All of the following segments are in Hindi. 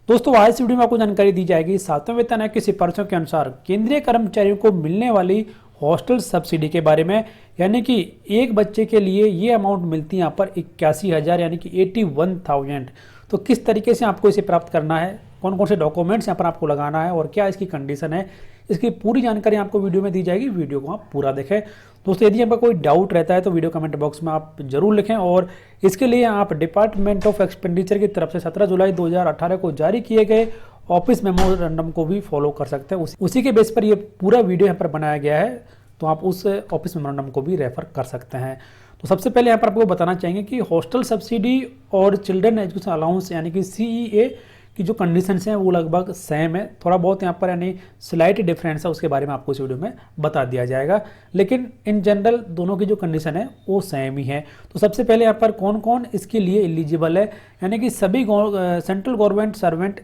दोस्तों आज इस वीडियो में आपको जानकारी दी जाएगी सातवें वेतन आयोग की सिफारिशों के अनुसार केंद्रीय कर्मचारियों को मिलने वाली हॉस्टल सब्सिडी के बारे में। यानी कि एक बच्चे के लिए ये अमाउंट मिलती है यहाँ पर 81,000 यानी कि 81,000। तो किस तरीके से आपको इसे प्राप्त करना है, कौन कौन से डॉक्यूमेंट्स यहाँ पर आपको लगाना है और क्या इसकी कंडीशन है, इसकी पूरी जानकारी आपको वीडियो में दी जाएगी। वीडियो को आप पूरा देखें। दोस्तों यदि आपका कोई डाउट रहता है तो वीडियो कमेंट बॉक्स में आप जरूर लिखें और इसके लिए आप डिपार्टमेंट ऑफ एक्सपेंडिचर की तरफ से 17 जुलाई 2018 को जारी किए गए ऑफिस मेमोरेंडम को भी फॉलो कर सकते हैं। उसी के बेस पर ये पूरा वीडियो यहाँ पर बनाया गया है, तो आप उस ऑफिस मेमोरेंडम को भी रेफर कर सकते हैं। तो सबसे पहले यहाँ पर आपको बताना चाहेंगे कि हॉस्टल सब्सिडी और चिल्ड्रन एजुकेशन अलाउंस यानी कि CEA की जो कंडीशंस हैं वो लगभग सेम है। थोड़ा बहुत यहाँ पर यानी स्लाइट डिफरेंस है, उसके बारे में आपको इस वीडियो में बता दिया जाएगा, लेकिन इन जनरल दोनों की जो कंडीशन है वो सेम ही है। तो सबसे पहले यहाँ पर कौन कौन इसके लिए एलिजिबल है, यानी कि सभी सेंट्रल गवर्नमेंट सर्वेंट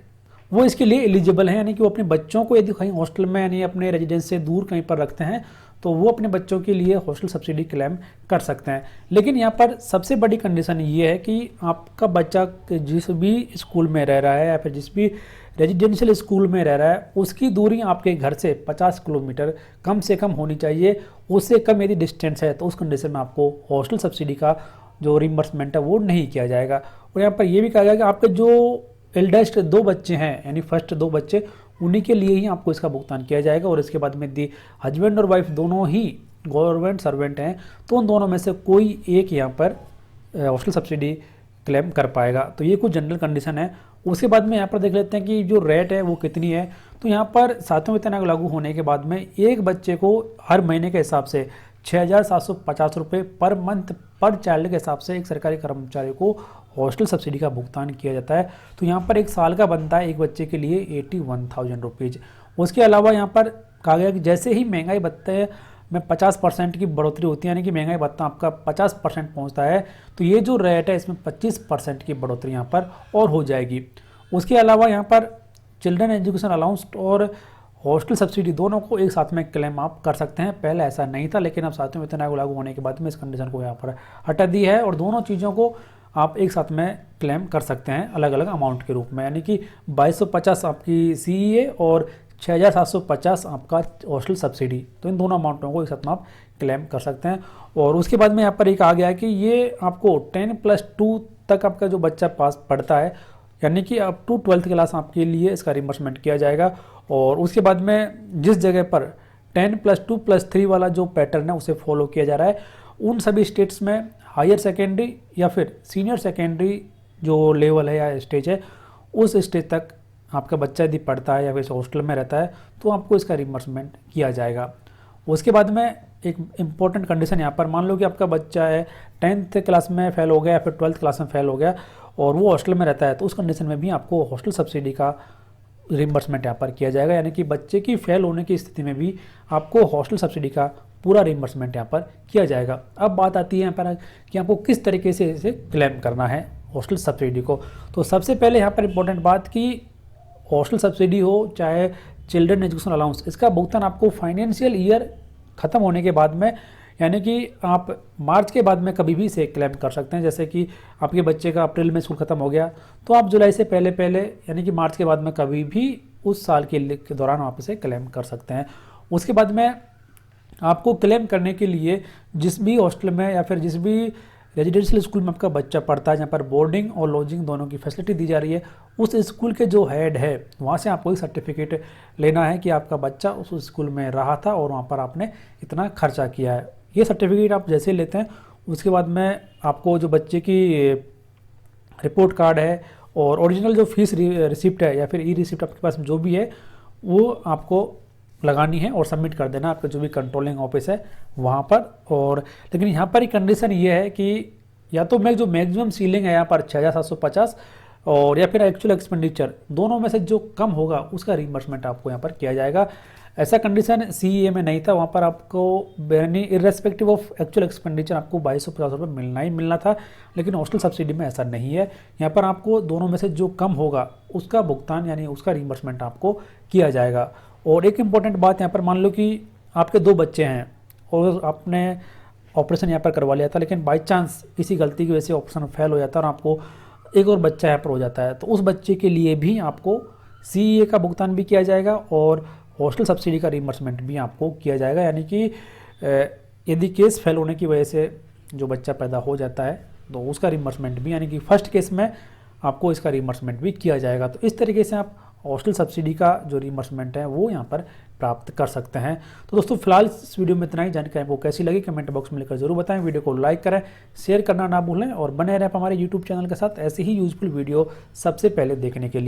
वो इसके लिए एलिजिबल है। यानी कि वो अपने बच्चों को यदि कहीं हॉस्टल में यानी अपने रेजिडेंस से दूर कहीं पर रखते हैं तो वो अपने बच्चों के लिए हॉस्टल सब्सिडी क्लेम कर सकते हैं। लेकिन यहाँ पर सबसे बड़ी कंडीशन ये है कि आपका बच्चा जिस भी स्कूल में रह रहा है या फिर जिस भी रेजिडेंशियल स्कूल में रह रहा है उसकी दूरी आपके घर से 50 किलोमीटर कम से कम होनी चाहिए। उससे कम यदि डिस्टेंस है तो उस कंडीशन में आपको हॉस्टल सब्सिडी का जो रिम्बर्समेंट है वो नहीं किया जाएगा। और यहाँ पर यह भी कहा गया कि आपके जो एल्डेस्ट 2 बच्चे हैं यानी फर्स्ट 2 बच्चे उन्हीं के लिए ही आपको इसका भुगतान किया जाएगा। और इसके बाद में यदि हस्बैंड और वाइफ दोनों ही गवर्नमेंट सर्वेंट हैं तो उन दोनों में से कोई एक यहाँ पर हॉस्टल सब्सिडी क्लेम कर पाएगा। तो ये कुछ जनरल कंडीशन है। उसके बाद में यहाँ पर देख लेते हैं कि जो रेट है वो कितनी है। तो यहाँ पर सातवें वेतन आयोग लागू होने के बाद में एक बच्चे को हर महीने के हिसाब से 6,750 रुपये पर मंथ पर चाइल्ड के हिसाब से एक सरकारी कर्मचारी को हॉस्टल सब्सिडी का भुगतान किया जाता है। तो यहाँ पर एक साल का बनता है एक बच्चे के लिए 81,000 रुपीज़। उसके अलावा यहाँ पर कहा गया कि जैसे ही महंगाई भत्ते में 50% की बढ़ोतरी होती है, यानी कि महंगाई भत्ता आपका 50% पहुँचता है, तो ये जो रेट है इसमें 25% की बढ़ोतरी यहाँ पर और हो जाएगी। उसके अलावा यहाँ पर चिल्ड्रन एजुकेशन अलाउंस और हॉस्टल सब्सिडी दोनों को एक साथ में क्लेम आप कर सकते हैं। पहले ऐसा नहीं था, लेकिन अब सातवें वेतन आयोग लागू होने के बाद में इस कंडीशन को यहाँ पर हटा दी है और दोनों चीज़ों को आप एक साथ में क्लेम कर सकते हैं अलग अलग अमाउंट के रूप में। यानी कि 2,250 आपकी CEA और 6,750 आपका हॉस्टल सब्सिडी, तो इन दोनों अमाउंटों को एक साथ में आप क्लेम कर सकते हैं। और उसके बाद में यहाँ पर एक आ गया है कि ये आपको 10+2 तक आपका जो बच्चा पास पढ़ता है यानी कि अप टू 12th क्लास आपके लिए इसका रिम्बर्समेंट किया जाएगा। और उसके बाद में जिस जगह पर 10+2+3 वाला जो पैटर्न है उसे फॉलो किया जा रहा है, उन सभी स्टेट्स में हायर सेकेंडरी या फिर सीनियर सेकेंडरी जो लेवल है या स्टेज है उस स्टेज तक आपका बच्चा यदि पढ़ता है या फिर हॉस्टल में रहता है तो आपको इसका रिम्बर्समेंट किया जाएगा। उसके बाद में एक इम्पॉर्टेंट कंडीशन यहाँ पर, मान लो कि आपका बच्चा है 10th क्लास में फेल हो गया या फिर 12th क्लास में फेल हो गया और वो हॉस्टल में रहता है, तो उस कंडीशन में भी आपको हॉस्टल सब्सिडी का रिम्बर्समेंट यहाँ पर किया जाएगा। यानी कि बच्चे की फेल होने की स्थिति में भी आपको हॉस्टल सब्सिडी का पूरा रिम्बर्समेंट यहाँ पर किया जाएगा। अब बात आती है यहाँ पर कि आपको किस तरीके से इसे क्लेम करना है हॉस्टल सब्सिडी को। तो सबसे पहले यहाँ पर इम्पोर्टेंट बात कि हॉस्टल सब्सिडी हो चाहे चिल्ड्रन एजुकेशन अलाउंस, इसका भुगतान आपको फाइनेंशियल ईयर ख़त्म होने के बाद में यानी कि आप मार्च के बाद में कभी भी इसे क्लेम कर सकते हैं। जैसे कि आपके बच्चे का अप्रैल में स्कूल ख़त्म हो गया तो आप जुलाई से पहले यानी कि मार्च के बाद में कभी भी उस साल के दौरान आप इसे क्लेम कर सकते हैं। उसके बाद में आपको क्लेम करने के लिए जिस भी हॉस्टल में या फिर जिस भी रेजिडेंशियल स्कूल में आपका बच्चा पढ़ता है जहाँ पर बोर्डिंग और लॉजिंग दोनों की फैसिलिटी दी जा रही है, उस स्कूल के जो हेड है वहाँ से आपको एक सर्टिफिकेट लेना है कि आपका बच्चा उस स्कूल में रहा था और वहाँ पर आपने इतना खर्चा किया है। ये सर्टिफिकेट आप जैसे लेते हैं उसके बाद में आपको जो बच्चे की रिपोर्ट कार्ड है और ओरिजिनल जो फीस रिसिप्ट है या फिर रिसिप्ट आपके पास जो भी है वो आपको लगानी है और सबमिट कर देना आपका जो भी कंट्रोलिंग ऑफिस है वहाँ पर। और लेकिन यहाँ पर एक कंडीशन ये है कि या तो मैं जो मैक्सिमम सीलिंग है यहाँ पर 6,750 और या फिर एक्चुअल एक्सपेंडिचर दोनों में से जो कम होगा उसका रिम्बर्समेंट आपको यहाँ पर किया जाएगा। ऐसा कंडीशन CEA में नहीं था, वहाँ पर आपको यानी इर्रेस्पेक्टिव ऑफ एक्चुअल एक्सपेंडिचर आपको 2,250 रुपये मिलना ही मिलना था, लेकिन हॉस्टल सब्सिडी में ऐसा नहीं है। यहाँ पर आपको दोनों में से जो कम होगा उसका भुगतान यानी उसका रिम्बर्समेंट आपको किया जाएगा। और एक इम्पॉर्टेंट बात यहाँ पर, मान लो कि आपके 2 बच्चे हैं और आपने ऑपरेशन यहाँ पर करवा लिया था, लेकिन बाई चांस किसी गलती की वजह से ऑपरेशन फेल हो जाता है और आपको एक और बच्चा यहाँ पर हो जाता है तो उस बच्चे के लिए भी आपको CEA का भुगतान भी किया जाएगा और हॉस्टल सब्सिडी का रिइंबर्समेंट भी आपको किया जाएगा। यानी कि यदि केस फेल होने की वजह से जो बच्चा पैदा हो जाता है तो उसका रिइंबर्समेंट भी, यानी कि फर्स्ट केस में आपको इसका रिइंबर्समेंट भी किया जाएगा। तो इस तरीके से आप हॉस्टल सब्सिडी का जो रिइंबर्समेंट है वो यहाँ पर प्राप्त कर सकते हैं। तो दोस्तों फिलहाल इस वीडियो में इतना ही। जानकारी आपको कैसी लगी कमेंट बॉक्स में लिखकर जरूर बताएं। वीडियो को लाइक करें, शेयर करना ना भूलें और बने रहें हमारे यूट्यूब चैनल के साथ ऐसे ही यूजफुल वीडियो सबसे पहले देखने के लिए।